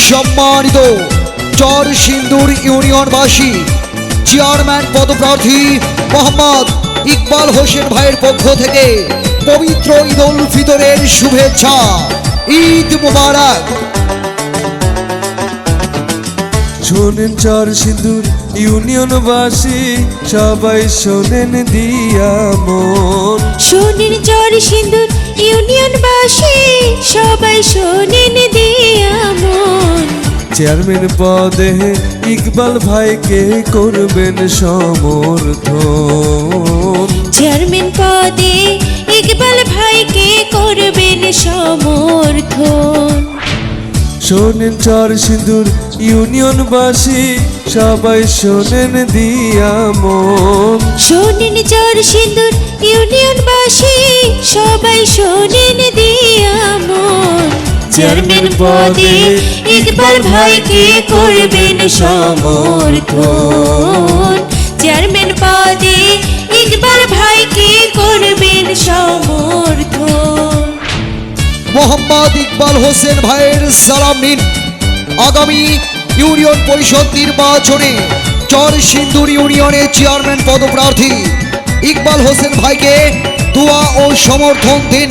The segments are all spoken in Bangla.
সম্মানিত চর সিন্দুর ইউনিয়নবাসী চেয়ারম্যান পদপ্রার্থী মোহাম্মদ ইকবাল হোসেন ভাইয়ের পক্ষ থেকে পবিত্র ঈদ উল ফিতরের শুভেচ্ছা। ঈদ মুবারক। শোনেন চর সিন্দুর ইউনিয়নবাসী সবাই শোনেন দিয়া মন। শোনেন চর সিন্দুর ইউনিয়নবাসী সবাই শোনেন দিয়া মন। চেয়ারম্যান পদে ইকবাল ভাইকে করবেন সমর্থন। চেয়ারম্যান পদে ইকবাল ভাইকে করবেন সমর্থন। শোনেন চর সিন্দুর ইউনিয়নবাসী সবাই শোনেন দিয়া মন। শোনেন চর সিন্দুর ইউনিয়নবাসী সবাই শোনেন দিয়া মন। চেয়ারম্যান পদে ইকবাল ভাইকে করবেন সমর্থন। চেয়ারম্যান পদে ইকবাল ভাইকে করবেন সমর্থন। মোহাম্মদ ইকবাল হোসেন ভাইয়ের সালাম নিন। আগামী ইউনিয়ন পরিষদ নির্বাচনে চর সিন্দুর ইউনিয়নের চেয়ারম্যান পদপ্রার্থী ইকবাল হোসেন ভাইকে দোয়া ও সমর্থন দিন।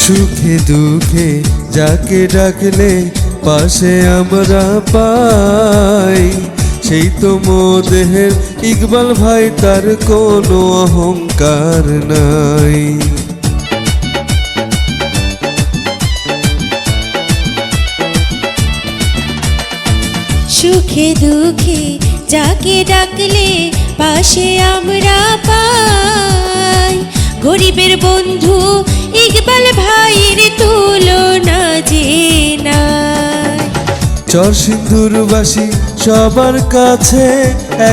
সুখে দুঃখে যাকে ডাকলে পাশে আমরা পাই, সেই তো মোদের ইকবাল ভাই, তার কোনো অহংকার নাই। সুখে দুঃখে যাকে ডাকলে পাশে আমরা পাই, গরিবের বন্ধু ইকবাল ভাইয়ের তুলনা যে নাই। চর সিন্দুরবাসী সবার কাছে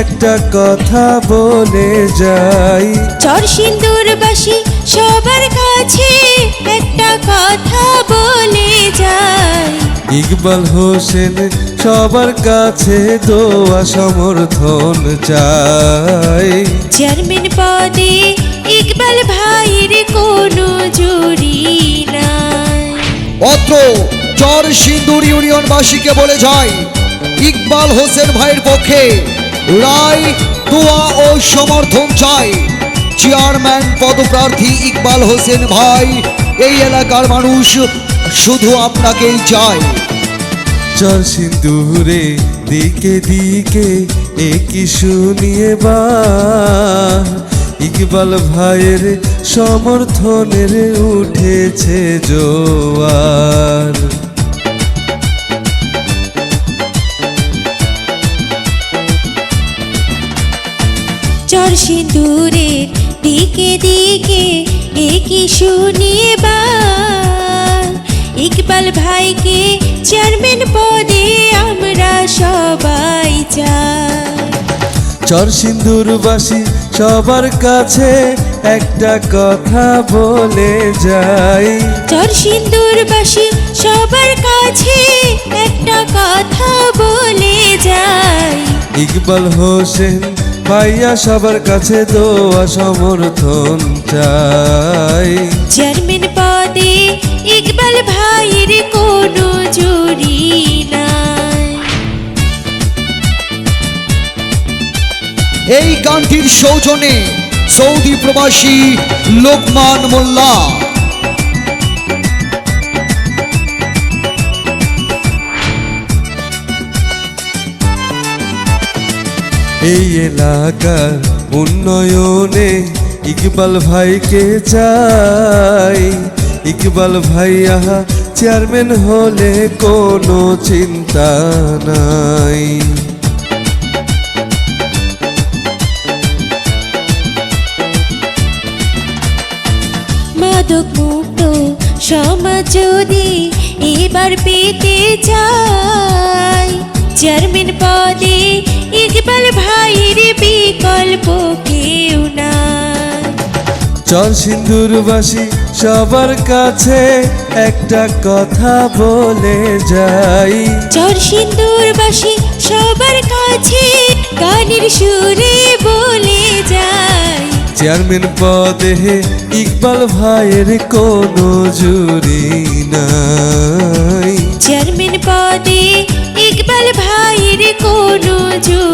একটা কথা বলে যাই। চর সিন্দুরবাসী সবার কাছে একটা কথা বলে যায়। ইকবাল হোসেন সবার কাছে দোয়া সমর্থন চাই। চেয়ারম্যান পদে ইকবাল ভাইয়ের কোনো জুড়ি নাই। অত্র চর সিন্দুর ইউনিয়নবাসীকে বলে যায়, ইকবাল হোসেন ভাইয়ের পক্ষে রায়, দোয়া ও সমর্থন চাই। চেয়ারম্যান পদপ্রার্থী ইকবাল হোসেন ভাই, এই এলাকার মানুষ শুধু আপনাকেই চায়। চর সিন্দুরে দিকে দিকে একই শুনিয়ে বা ইকবাল ভাইয়ের সমর্থনের উঠেছে জোয়ার। চর সিন্দুরের দিকে দিকে একই শুনিয়ে বা ইকবাল ভাইকে চেয়ারম্যান পদে আমরা সবাই চাই। চর সিন্দুরবাসী সবার কাছে একটা কথা বলে যাই। চর সিন্দুরবাসী সবার কাছে একটা কথা বলে যায়। ইকবাল হোসেন ভাইয়া সবার কাছে দোয়া সমর্থন চাই। চেয়ারম্যান পদে ইকবাল ভাইয়ের কোনো জুড়ি নাই। এই গানটির সৌজন্যে সৌদি প্রবাসী লোকমান মোল্লা। এই এলাকার উন্নয়নে ইকবাল ভাইকে চাই। ইকবাল ভাইয়া চেয়ারম্যান হলে কোনো চিন্তা নাই। মাদক মুক্ত সমাজ যদি এবার পেতে চাই, চেয়ারম্যান পদে ইকবাল ভাইয়ের বিকল্প কেউ নাই। চর সিন্দুরবাসী সবার কাছে একটা কথা বলে যাই। চর সিন্দুরবাসী সবার কাছে গানের সুরে বলে যায়। চেয়ারম্যান পদে ইকবাল ভাইয়ের কোনো জুরি নাই। চেয়ারম্যান পদে ইকবাল ভাইয়ের কোনো যোগ